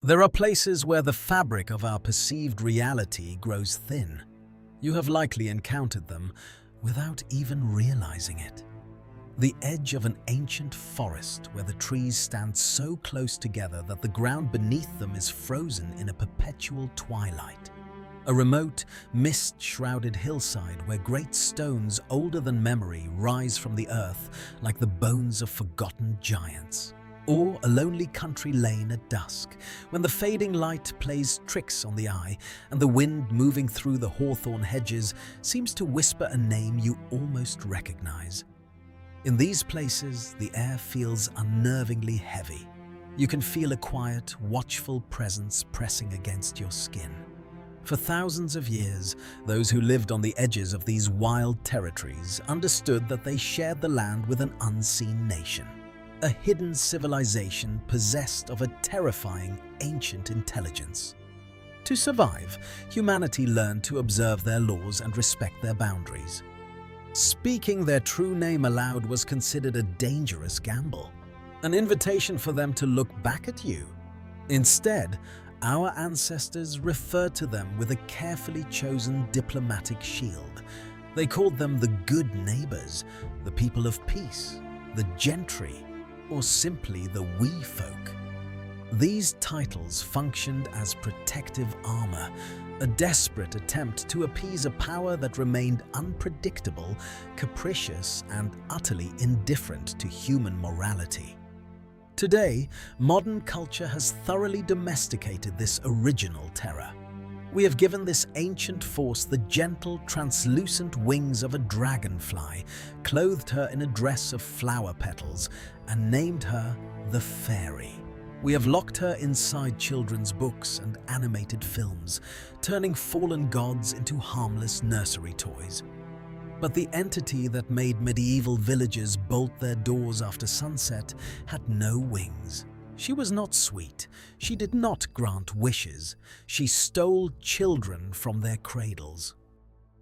There are places where the fabric of our perceived reality grows thin. You have likely encountered them without even realizing it. The edge of an ancient forest where the trees stand so close together that the ground beneath them is frozen in a perpetual twilight. A remote, mist-shrouded hillside where great stones older than memory rise from the earth like the bones of forgotten giants. Or a lonely country lane at dusk, when the fading light plays tricks on the eye and the wind moving through the hawthorn hedges seems to whisper a name you almost recognize. In these places, the air feels unnervingly heavy. You can feel a quiet, watchful presence pressing against your skin. For thousands of years, those who lived on the edges of these wild territories understood that they shared the land with an unseen nation. A hidden civilization possessed of a terrifying ancient intelligence. To survive, humanity learned to observe their laws and respect their boundaries. Speaking their true name aloud was considered a dangerous gamble, an invitation for them to look back at you. Instead, our ancestors referred to them with a carefully chosen diplomatic shield. They called them the good neighbors, the people of peace, the gentry, or simply the wee folk. These titles functioned as protective armor, a desperate attempt to appease a power that remained unpredictable, capricious, and utterly indifferent to human morality. Today, modern culture has thoroughly domesticated this original terror. We have given this ancient force the gentle, translucent wings of a dragonfly, clothed her in a dress of flower petals, and named her the Fairy. We have locked her inside children's books and animated films, turning fallen gods into harmless nursery toys. But the entity that made medieval villages bolt their doors after sunset had no wings. She was not sweet. She did not grant wishes. She stole children from their cradles.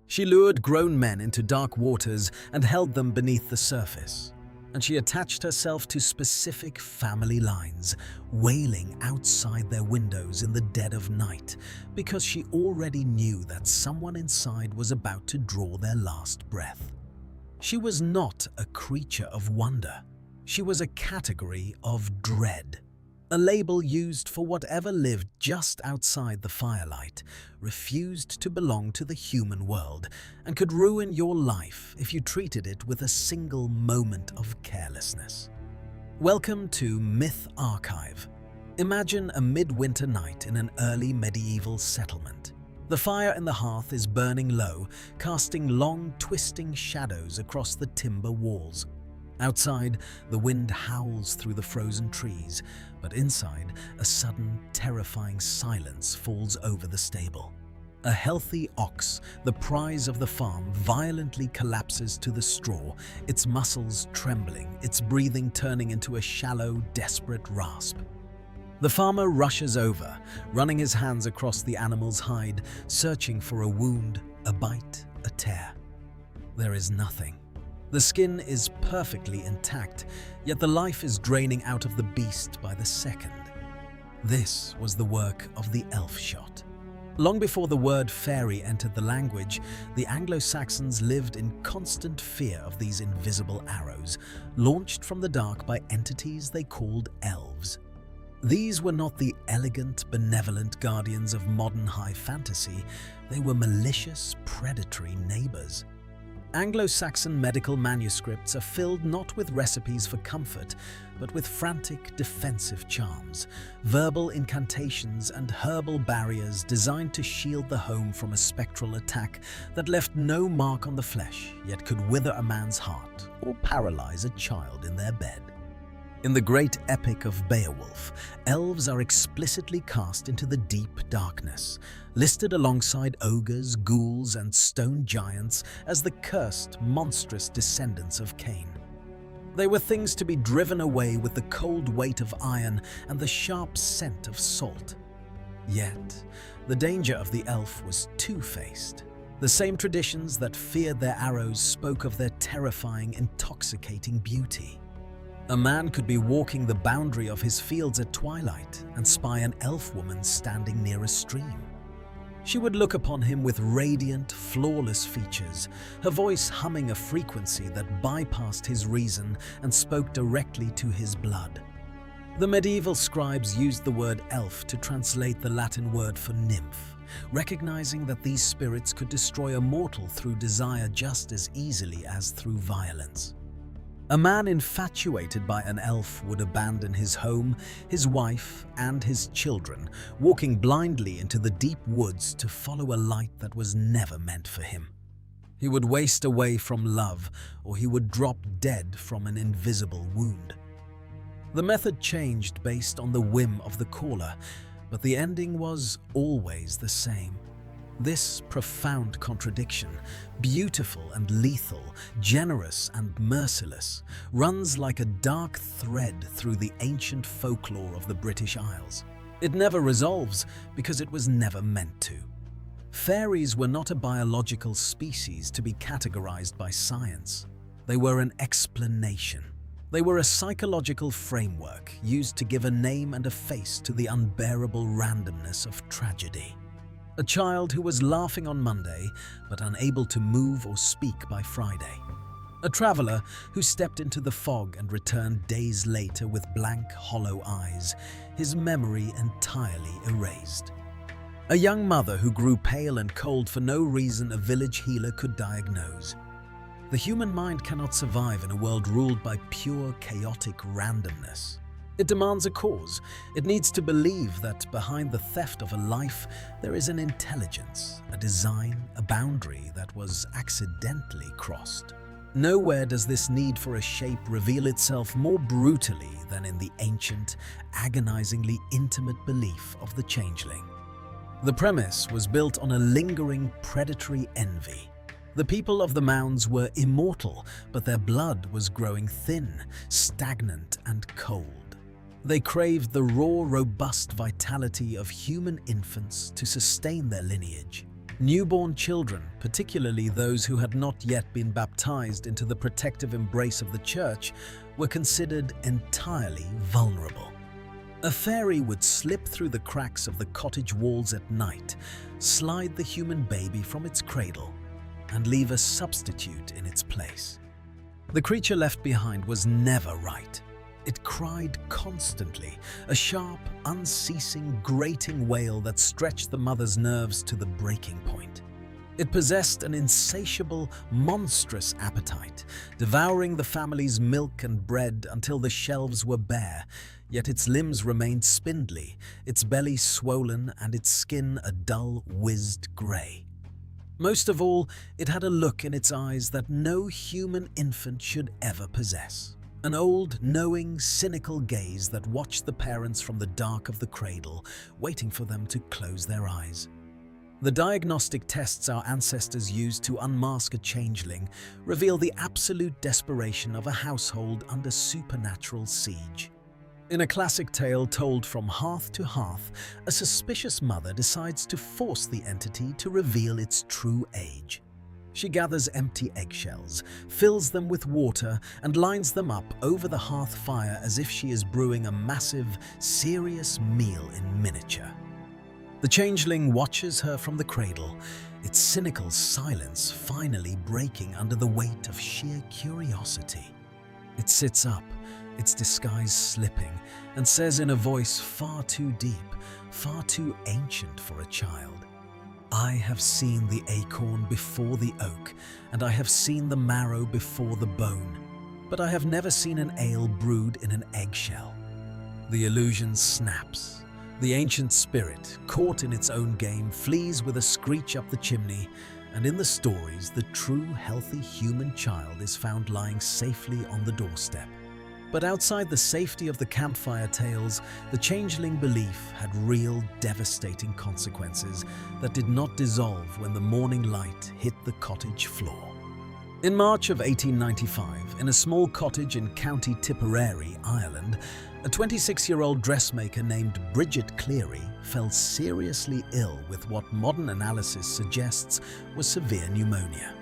She lured grown men into dark waters and held them beneath the surface. And she attached herself to specific family lines, wailing outside their windows in the dead of night because she already knew that someone inside was about to draw their last breath. She was not a creature of wonder. She was a category of dread. A label used for whatever lived just outside the firelight, refused to belong to the human world, and could ruin your life if you treated it with a single moment of carelessness. Welcome to Myth Archive. Imagine a midwinter night in an early medieval settlement. The fire in the hearth is burning low, casting long, twisting shadows across the timber walls. Outside, the wind howls through the frozen trees, but inside, a sudden, terrifying silence falls over the stable. A healthy ox, the prize of the farm, violently collapses to the straw, its muscles trembling, its breathing turning into a shallow, desperate rasp. The farmer rushes over, running his hands across the animal's hide, searching for a wound, a bite, a tear. There is nothing. The skin is perfectly intact, yet the life is draining out of the beast by the second. This was the work of the Elfshot. Long before the word fairy entered the language, the Anglo-Saxons lived in constant fear of these invisible arrows, launched from the dark by entities they called elves. These were not the elegant, benevolent guardians of modern high fantasy. They were malicious, predatory neighbors. Anglo-Saxon medical manuscripts are filled not with recipes for comfort, but with frantic defensive charms, verbal incantations and herbal barriers designed to shield the home from a spectral attack that left no mark on the flesh, yet could wither a man's heart or paralyze a child in their bed. In the great epic of Beowulf, elves are explicitly cast into the deep darkness, listed alongside ogres, ghouls, and stone giants as the cursed, monstrous descendants of Cain. They were things to be driven away with the cold weight of iron and the sharp scent of salt. Yet, the danger of the elf was two-faced. The same traditions that feared their arrows spoke of their terrifying, intoxicating beauty. A man could be walking the boundary of his fields at twilight and spy an elf woman standing near a stream. She would look upon him with radiant, flawless features, her voice humming a frequency that bypassed his reason and spoke directly to his blood. The medieval scribes used the word elf to translate the Latin word for nymph, recognizing that these spirits could destroy a mortal through desire just as easily as through violence. A man infatuated by an elf would abandon his home, his wife, and his children, walking blindly into the deep woods to follow a light that was never meant for him. He would waste away from love, or he would drop dead from an invisible wound. The method changed based on the whim of the caller, but the ending was always the same. This profound contradiction, beautiful and lethal, generous and merciless, runs like a dark thread through the ancient folklore of the British Isles. It never resolves because it was never meant to. Fairies were not a biological species to be categorized by science. They were an explanation. They were a psychological framework used to give a name and a face to the unbearable randomness of tragedy. A child who was laughing on Monday, but unable to move or speak by Friday. A traveler who stepped into the fog and returned days later with blank, hollow eyes, his memory entirely erased. A young mother who grew pale and cold for no reason a village healer could diagnose. The human mind cannot survive in a world ruled by pure, chaotic randomness. It demands a cause. It needs to believe that behind the theft of a life, there is an intelligence, a design, a boundary that was accidentally crossed. Nowhere does this need for a shape reveal itself more brutally than in the ancient, agonizingly intimate belief of the Changeling. The premise was built on a lingering predatory envy. The people of the mounds were immortal, but their blood was growing thin, stagnant, and cold. They craved the raw, robust vitality of human infants to sustain their lineage. Newborn children, particularly those who had not yet been baptized into the protective embrace of the church, were considered entirely vulnerable. A fairy would slip through the cracks of the cottage walls at night, slide the human baby from its cradle, and leave a substitute in its place. The creature left behind was never right. It cried constantly, a sharp, unceasing, grating wail that stretched the mother's nerves to the breaking point. It possessed an insatiable, monstrous appetite, devouring the family's milk and bread until the shelves were bare, yet its limbs remained spindly, its belly swollen and its skin a dull, whizzed grey. Most of all, it had a look in its eyes that no human infant should ever possess. An old, knowing, cynical gaze that watched the parents from the dark of the cradle, waiting for them to close their eyes. The diagnostic tests our ancestors used to unmask a changeling reveal the absolute desperation of a household under supernatural siege. In a classic tale told from hearth to hearth, a suspicious mother decides to force the entity to reveal its true age. She gathers empty eggshells, fills them with water, and lines them up over the hearth fire as if she is brewing a massive, serious meal in miniature. The changeling watches her from the cradle, its cynical silence finally breaking under the weight of sheer curiosity. It sits up, its disguise slipping, and says in a voice far too deep, far too ancient for a child, "I have seen the acorn before the oak, and I have seen the marrow before the bone, but I have never seen an ale brewed in an eggshell." The illusion snaps. The ancient spirit, caught in its own game, flees with a screech up the chimney, and in the stories, the true, healthy human child is found lying safely on the doorstep. But outside the safety of the campfire tales, the changeling belief had real, devastating consequences that did not dissolve when the morning light hit the cottage floor. In March of 1895, in a small cottage in County Tipperary, Ireland, a 26-year-old dressmaker named Bridget Cleary fell seriously ill with what modern analysis suggests was severe pneumonia.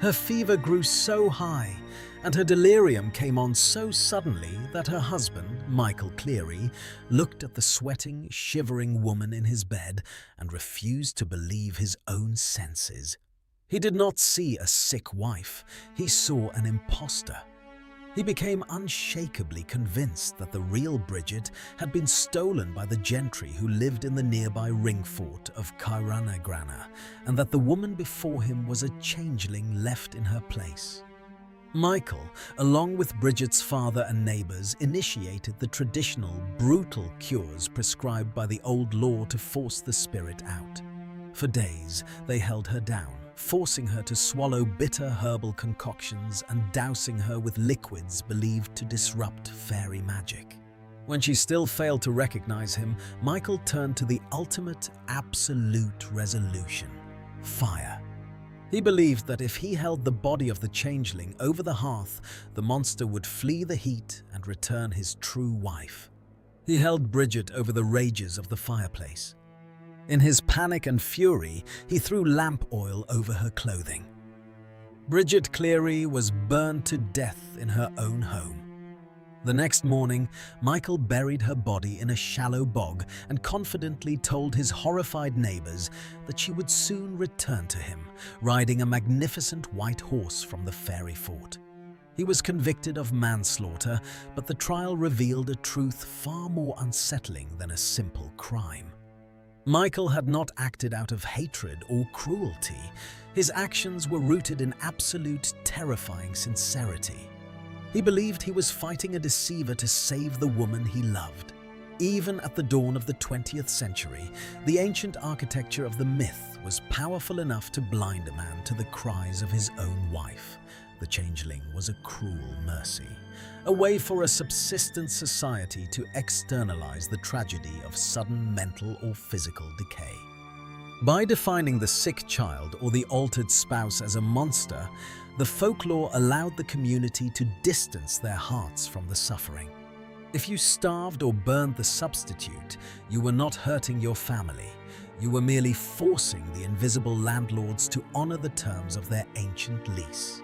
Her fever grew so high, and her delirium came on so suddenly that her husband, Michael Cleary, looked at the sweating, shivering woman in his bed and refused to believe his own senses. He did not see a sick wife, he saw an imposter. He became unshakably convinced that the real Bridget had been stolen by the gentry who lived in the nearby ring fort of Cairanagrana, and that the woman before him was a changeling left in her place. Michael, along with Bridget's father and neighbours, initiated the traditional, brutal cures prescribed by the old law to force the spirit out. For days, they held her down, forcing her to swallow bitter herbal concoctions and dousing her with liquids believed to disrupt fairy magic. When she still failed to recognize him, Michael turned to the ultimate, absolute resolution: fire. He believed that if he held the body of the changeling over the hearth, the monster would flee the heat and return his true wife. He held Bridget over the rages of the fireplace. In his panic and fury, he threw lamp oil over her clothing. Bridget Cleary was burned to death in her own home. The next morning, Michael buried her body in a shallow bog and confidently told his horrified neighbors that she would soon return to him, riding a magnificent white horse from the fairy fort. He was convicted of manslaughter, but the trial revealed a truth far more unsettling than a simple crime. Michael had not acted out of hatred or cruelty. His actions were rooted in absolute, terrifying sincerity. He believed he was fighting a deceiver to save the woman he loved. Even at the dawn of the 20th century, the ancient architecture of the myth was powerful enough to blind a man to the cries of his own wife. The changeling was a cruel mercy, a way for a subsistent society to externalize the tragedy of sudden mental or physical decay. By defining the sick child or the altered spouse as a monster, the folklore allowed the community to distance their hearts from the suffering. If you starved or burned the substitute, you were not hurting your family. You were merely forcing the invisible landlords to honor the terms of their ancient lease.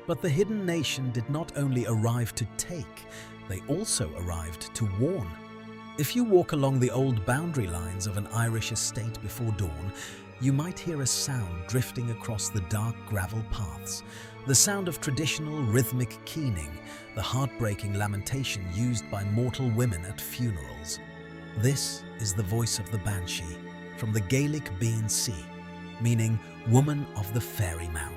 But the hidden nation did not only arrive to take, they also arrived to warn. If you walk along the old boundary lines of an Irish estate before dawn, you might hear a sound drifting across the dark gravel paths, the sound of traditional rhythmic keening, the heartbreaking lamentation used by mortal women at funerals. This is the voice of the Banshee, from the Gaelic Banshee, meaning woman of the fairy mound.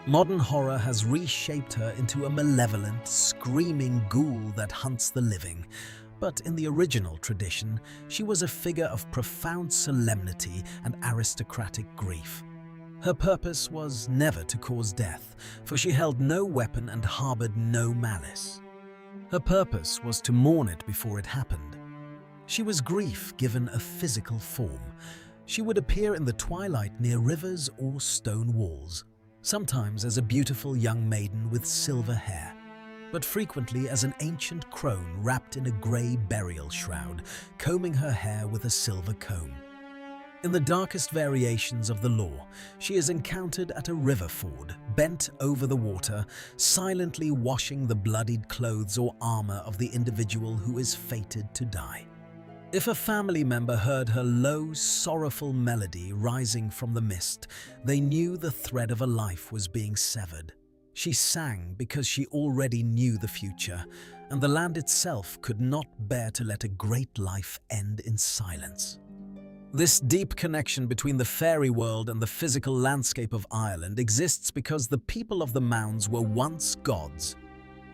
Modern horror has reshaped her into a malevolent, screaming ghoul that hunts the living. But in the original tradition, she was a figure of profound solemnity and aristocratic grief. Her purpose was never to cause death, for she held no weapon and harbored no malice. Her purpose was to mourn it before it happened. She was grief given a physical form. She would appear in the twilight near rivers or stone walls, sometimes as a beautiful young maiden with silver hair, but frequently as an ancient crone wrapped in a grey burial shroud, combing her hair with a silver comb. In the darkest variations of the lore, she is encountered at a river ford, bent over the water, silently washing the bloodied clothes or armor of the individual who is fated to die. If a family member heard her low, sorrowful melody rising from the mist, they knew the thread of a life was being severed. She sang because she already knew the future, and the land itself could not bear to let a great life end in silence. This deep connection between the fairy world and the physical landscape of Ireland exists because the people of the mounds were once gods.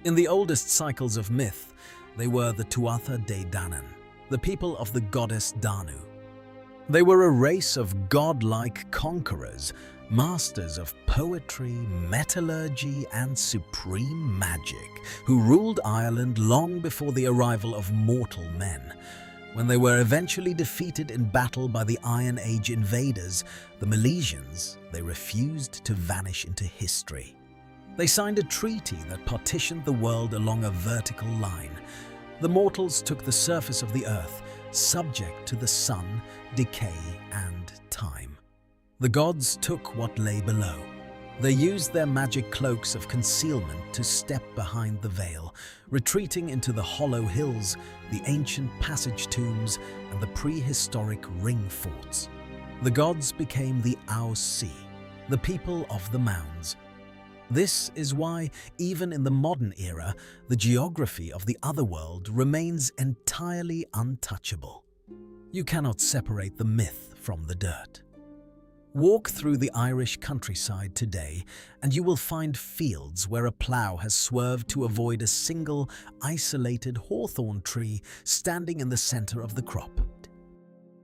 In the oldest cycles of myth, they were the Tuatha De Danann, the people of the goddess Danu. They were a race of godlike conquerors, masters of poetry, metallurgy, and supreme magic, who ruled Ireland long before the arrival of mortal men. When they were eventually defeated in battle by the Iron Age invaders, the Milesians, they refused to vanish into history. They signed a treaty that partitioned the world along a vertical line. The mortals took the surface of the earth, subject to the sun, decay, and time. The gods took what lay below. They used their magic cloaks of concealment to step behind the veil, retreating into the hollow hills, the ancient passage tombs, and the prehistoric ring forts. The gods became the Aos Sí, the people of the mounds. This is why, even in the modern era, the geography of the otherworld remains entirely untouchable. You cannot separate the myth from the dirt. Walk through the Irish countryside today and you will find fields where a plough has swerved to avoid a single, isolated hawthorn tree standing in the center of the crop.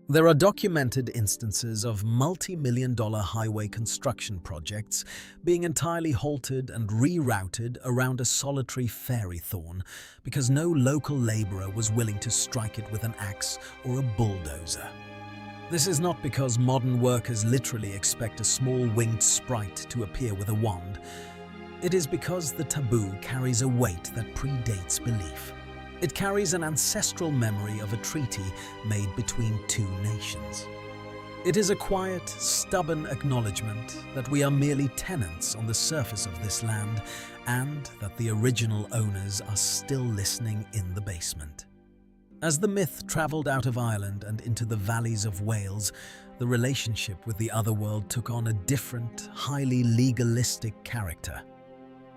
There are documented instances of multi-million-dollar highway construction projects being entirely halted and rerouted around a solitary fairy thorn because no local laborer was willing to strike it with an axe or a bulldozer. This is not because modern workers literally expect a small winged sprite to appear with a wand. It is because the taboo carries a weight that predates belief. It carries an ancestral memory of a treaty made between two nations. It is a quiet, stubborn acknowledgement that we are merely tenants on the surface of this land and that the original owners are still listening in the basement. As the myth travelled out of Ireland and into the valleys of Wales, the relationship with the otherworld took on a different, highly legalistic character.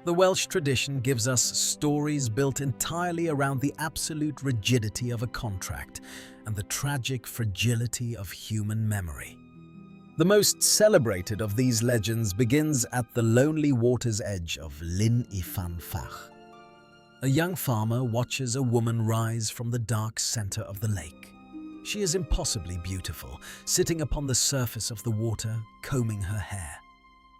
The Welsh tradition gives us stories built entirely around the absolute rigidity of a contract and the tragic fragility of human memory. The most celebrated of these legends begins at the lonely water's edge of Llyn y Fan Fach. A young farmer watches a woman rise from the dark center of the lake. She is impossibly beautiful, sitting upon the surface of the water, combing her hair.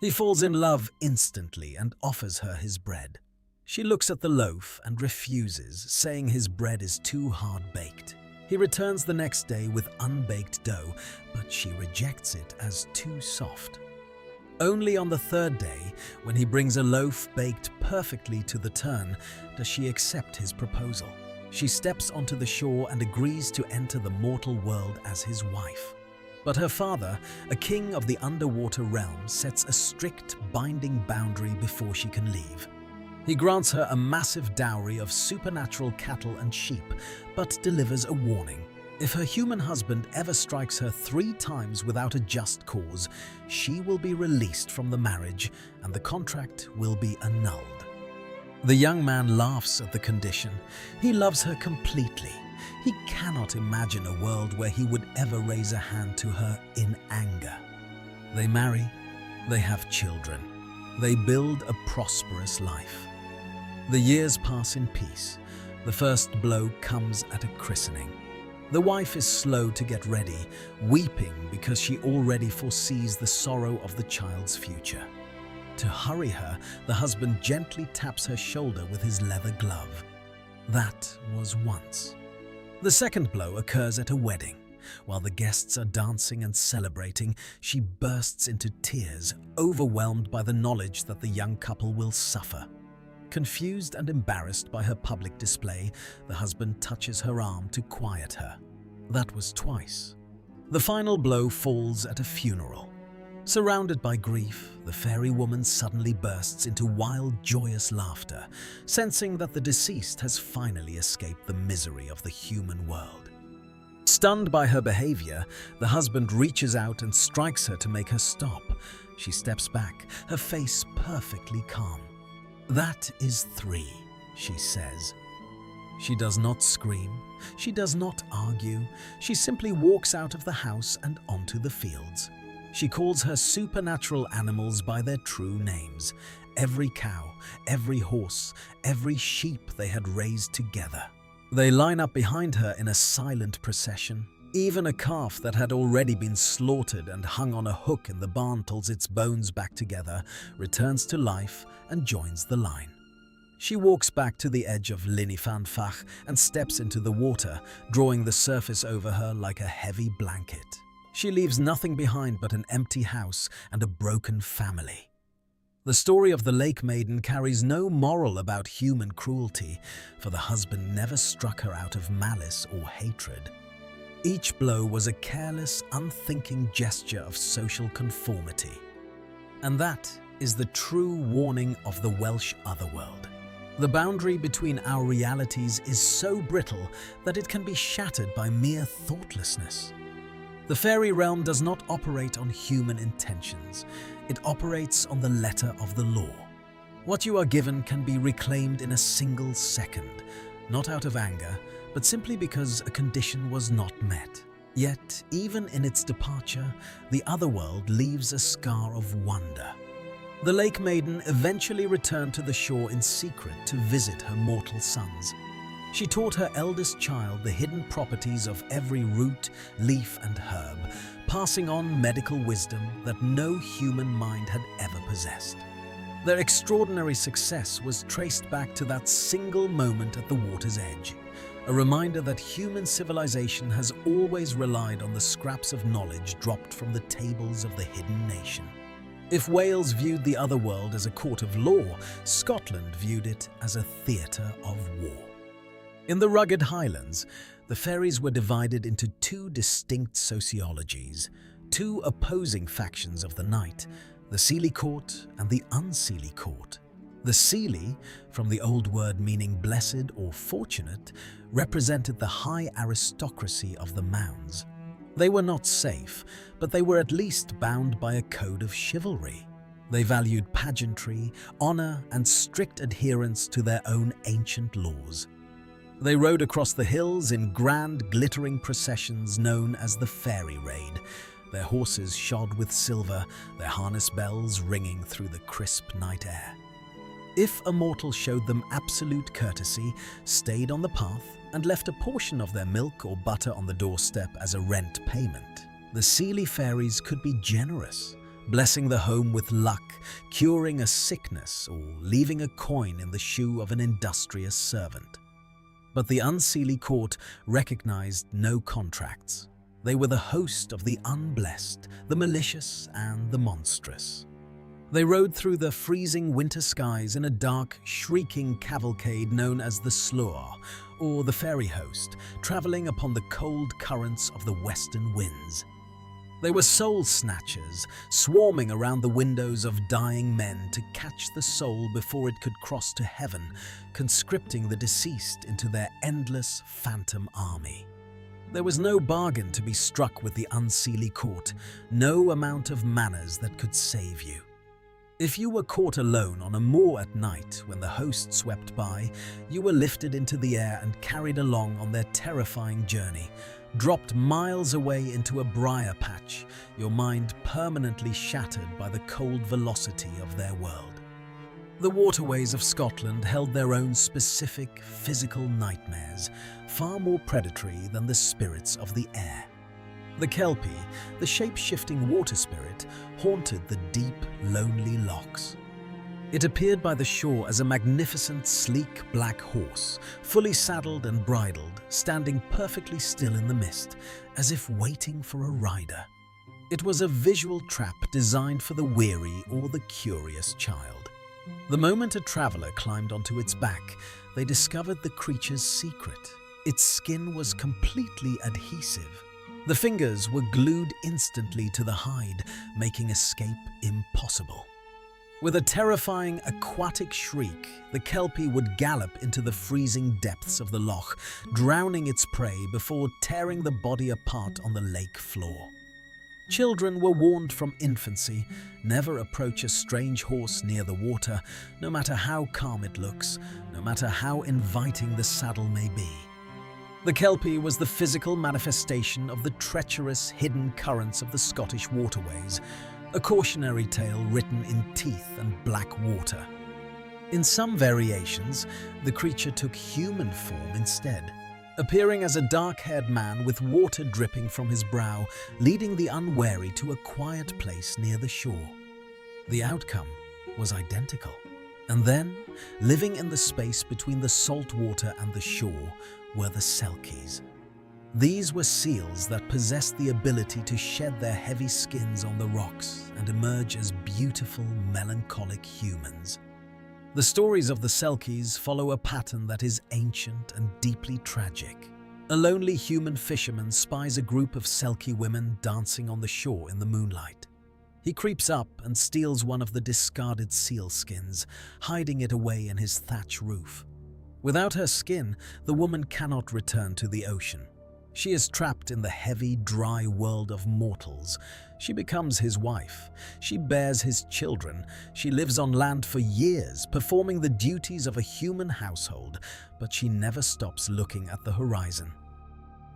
He falls in love instantly and offers her his bread. She looks at the loaf and refuses, saying his bread is too hard-baked. He returns the next day with unbaked dough, but she rejects it as too soft. Only on the third day, when he brings a loaf baked perfectly to the turn, does she accept his proposal. She steps onto the shore and agrees to enter the mortal world as his wife. But her father, a king of the underwater realm, sets a strict, binding boundary before she can leave. He grants her a massive dowry of supernatural cattle and sheep, but delivers a warning. If her human husband ever strikes her 3 times without a just cause, she will be released from the marriage and the contract will be annulled. The young man laughs at the condition. He loves her completely. He cannot imagine a world where he would ever raise a hand to her in anger. They marry, they have children, they build a prosperous life. The years pass in peace. The first blow comes at a christening. The wife is slow to get ready, weeping because she already foresees the sorrow of the child's future. To hurry her, the husband gently taps her shoulder with his leather glove. That was once. The second blow occurs at a wedding. While the guests are dancing and celebrating, she bursts into tears, overwhelmed by the knowledge that the young couple will suffer. Confused and embarrassed by her public display, the husband touches her arm to quiet her. That was twice. The final blow falls at a funeral. Surrounded by grief, the fairy woman suddenly bursts into wild, joyous laughter, sensing that the deceased has finally escaped the misery of the human world. Stunned by her behavior, the husband reaches out and strikes her to make her stop. She steps back, her face perfectly calm. "That is 3, she says. She does not scream. She does not argue. She simply walks out of the house and onto the fields. She calls her supernatural animals by their true names. Every cow, every horse, every sheep they had raised together. They line up behind her in a silent procession. Even a calf that had already been slaughtered and hung on a hook in the barn pulls its bones back together, returns to life, and joins the line. She walks back to the edge of Llyn y Fan Fach and steps into the water, drawing the surface over her like a heavy blanket. She leaves nothing behind but an empty house and a broken family. The story of the Lake Maiden carries no moral about human cruelty, for the husband never struck her out of malice or hatred. Each blow was a careless, unthinking gesture of social conformity. And that is the true warning of the Welsh otherworld. The boundary between our realities is so brittle that it can be shattered by mere thoughtlessness. The fairy realm does not operate on human intentions. It operates on the letter of the law. What you are given can be reclaimed in a single second, not out of anger, but simply because a condition was not met. Yet, even in its departure, the otherworld leaves a scar of wonder. The Lake Maiden eventually returned to the shore in secret to visit her mortal sons. She taught her eldest child the hidden properties of every root, leaf, and herb, passing on medical wisdom that no human mind had ever possessed. Their extraordinary success was traced back to that single moment at the water's edge, a reminder that human civilization has always relied on the scraps of knowledge dropped from the tables of the hidden nation. If Wales viewed the otherworld as a court of law, Scotland viewed it as a theatre of war. In the rugged Highlands, the fairies were divided into two distinct sociologies, two opposing factions of the night, the Seelie court and the Unseelie court. The Seelie, from the old word meaning blessed or fortunate, represented the high aristocracy of the Mounds. They were not safe, but they were at least bound by a code of chivalry. They valued pageantry, honor, and strict adherence to their own ancient laws. They rode across the hills in grand, glittering processions known as the Fairy Raid, their horses shod with silver, their harness bells ringing through the crisp night air. If a mortal showed them absolute courtesy, stayed on the path, and left a portion of their milk or butter on the doorstep as a rent payment, the Seelie fairies could be generous, blessing the home with luck, curing a sickness, or leaving a coin in the shoe of an industrious servant. But the Unseelie court recognized no contracts. They were the host of the unblessed, the malicious, and the monstrous. They rode through the freezing winter skies in a dark, shrieking cavalcade known as the Slúr, or the fairy host, traveling upon the cold currents of the western winds. They were soul snatchers, swarming around the windows of dying men to catch the soul before it could cross to heaven, conscripting the deceased into their endless phantom army. There was no bargain to be struck with the Unseelie court, no amount of manners that could save you. If you were caught alone on a moor at night when the host swept by, you were lifted into the air and carried along on their terrifying journey, dropped miles away into a briar patch, your mind permanently shattered by the cold velocity of their world. The waterways of Scotland held their own specific physical nightmares, far more predatory than the spirits of the air. The Kelpie, the shape-shifting water spirit, haunted the deep, lonely lochs. It appeared by the shore as a magnificent, sleek black horse, fully saddled and bridled, standing perfectly still in the mist, as if waiting for a rider. It was a visual trap designed for the weary or the curious child. The moment a traveler climbed onto its back, they discovered the creature's secret. Its skin was completely adhesive. The fingers were glued instantly to the hide, making escape impossible. With a terrifying aquatic shriek, the Kelpie would gallop into the freezing depths of the loch, drowning its prey before tearing the body apart on the lake floor. Children were warned from infancy, never approach a strange horse near the water, no matter how calm it looks, no matter how inviting the saddle may be. The Kelpie was the physical manifestation of the treacherous, hidden currents of the Scottish waterways, a cautionary tale written in teeth and black water. In some variations, the creature took human form instead, appearing as a dark-haired man with water dripping from his brow, leading the unwary to a quiet place near the shore. The outcome was identical. And then, living in the space between the salt water and the shore, were the Selkies. These were seals that possessed the ability to shed their heavy skins on the rocks and emerge as beautiful, melancholic humans. The stories of the Selkies follow a pattern that is ancient and deeply tragic. A lonely human fisherman spies a group of Selkie women dancing on the shore in the moonlight. He creeps up and steals one of the discarded seal skins, hiding it away in his thatch roof. Without her skin, the woman cannot return to the ocean. She is trapped in the heavy, dry world of mortals. She becomes his wife. She bears his children. She lives on land for years, performing the duties of a human household, but she never stops looking at the horizon.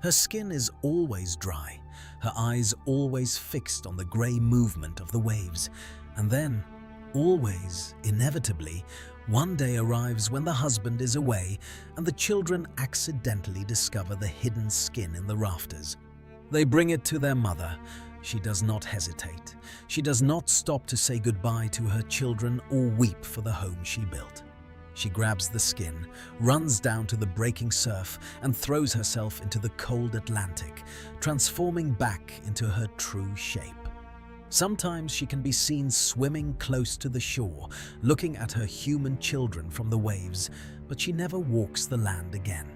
Her skin is always dry, her eyes always fixed on the grey movement of the waves. And then, always, inevitably, one day arrives when the husband is away and the children accidentally discover the hidden skin in the rafters. They bring it to their mother. She does not hesitate. She does not stop to say goodbye to her children or weep for the home she built. She grabs the skin, runs down to the breaking surf, and throws herself into the cold Atlantic, transforming back into her true shape. Sometimes she can be seen swimming close to the shore, looking at her human children from the waves, but she never walks the land again.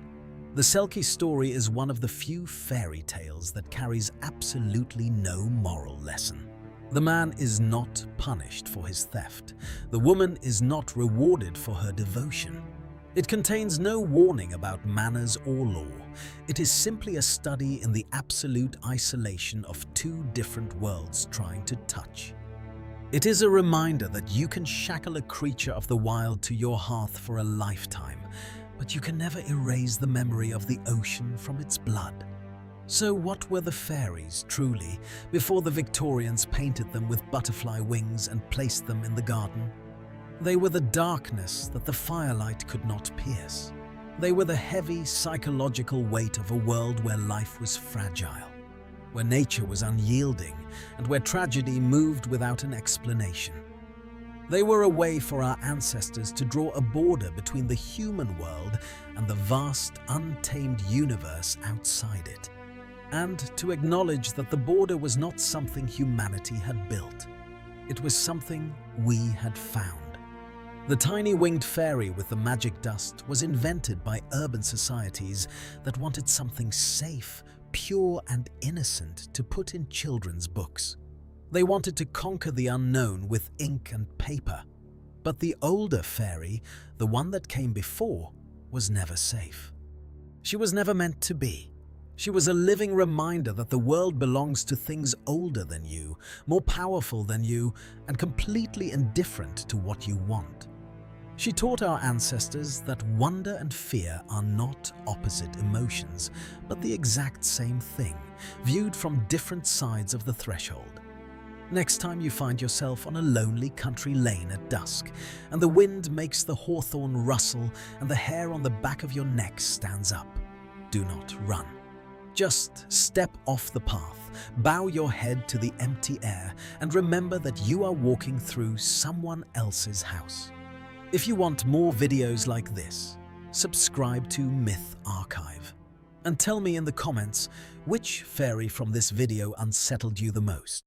The Selkie story is one of the few fairy tales that carries absolutely no moral lesson. The man is not punished for his theft. The woman is not rewarded for her devotion. It contains no warning about manners or law. It is simply a study in the absolute isolation of two different worlds trying to touch. It is a reminder that you can shackle a creature of the wild to your hearth for a lifetime, but you can never erase the memory of the ocean from its blood. So what were the fairies, truly, before the Victorians painted them with butterfly wings and placed them in the garden? They were the darkness that the firelight could not pierce. They were the heavy psychological weight of a world where life was fragile, where nature was unyielding, and where tragedy moved without an explanation. They were a way for our ancestors to draw a border between the human world and the vast, untamed universe outside it, and to acknowledge that the border was not something humanity had built. It was something we had found. The tiny winged fairy with the magic dust was invented by urban societies that wanted something safe, pure and innocent to put in children's books. They wanted to conquer the unknown with ink and paper. But the older fairy, the one that came before, was never safe. She was never meant to be. She was a living reminder that the world belongs to things older than you, more powerful than you, and completely indifferent to what you want. She taught our ancestors that wonder and fear are not opposite emotions, but the exact same thing, viewed from different sides of the threshold. Next time you find yourself on a lonely country lane at dusk, and the wind makes the hawthorn rustle and the hair on the back of your neck stands up, do not run. Just step off the path, bow your head to the empty air, and remember that you are walking through someone else's house. If you want more videos like this, subscribe to Myth Archive. And tell me in the comments which fairy from this video unsettled you the most.